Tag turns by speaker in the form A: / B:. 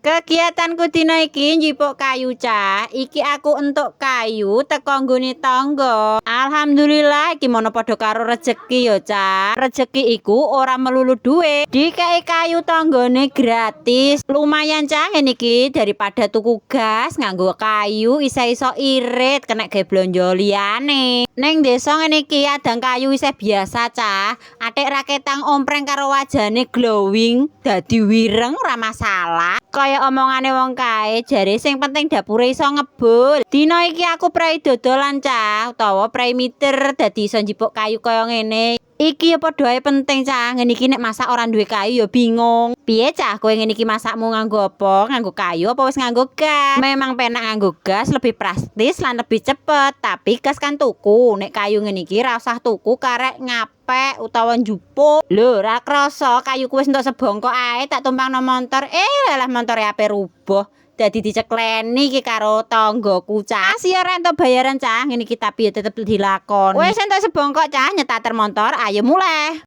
A: Kegiatanku dina iki njipuk kayu cah. Iki aku entuk kayu teko nggone tangga. Alhamdulillah iki mono padha karo rejeki ya cah. Rejeki iku ora melulu duit. Dikei kayu tanggane gratis. Lumayan cah ngene iki daripada tuku gas nganggo kayu iso irit kena gawe blonjo liyane. Ning desa ngene iki adang kayu isih biasa cah. Atik raketang ompreng karo wajane glowing dadi wireng ora masalah. Kaya omongane wong kae jare sing penting dapure iso ngebul. Dina iki aku prei dodolan cah utawa prei miter dadi iso njipuk kayu kaya ngene. Iki ya padha ae penting cah. Ngene iki nek masak ora duwe kayu ya bingung. Piye cah kowe ngene iki masakmu nganggo apa? Nganggo kayu apa wis nganggo gas? Memang penak nganggo gas lebih praktis lan lebih cepet, tapi gas kan tuku. Nek kayu ngene iki ra usah tuku karek ngapek utawa njupuk. Lho, ra krasa kayuku wis entuk sebongkok ae tak tumpangno montor. Lah montore ape rubuh. Dadi dicekleni iki karo tanggoku cah. Sia ra entuk bayaran cah. Ngene iki tapi ya tetep dilakoni. Wis entuk sebongkok cah nyetater montor, ayo mulai.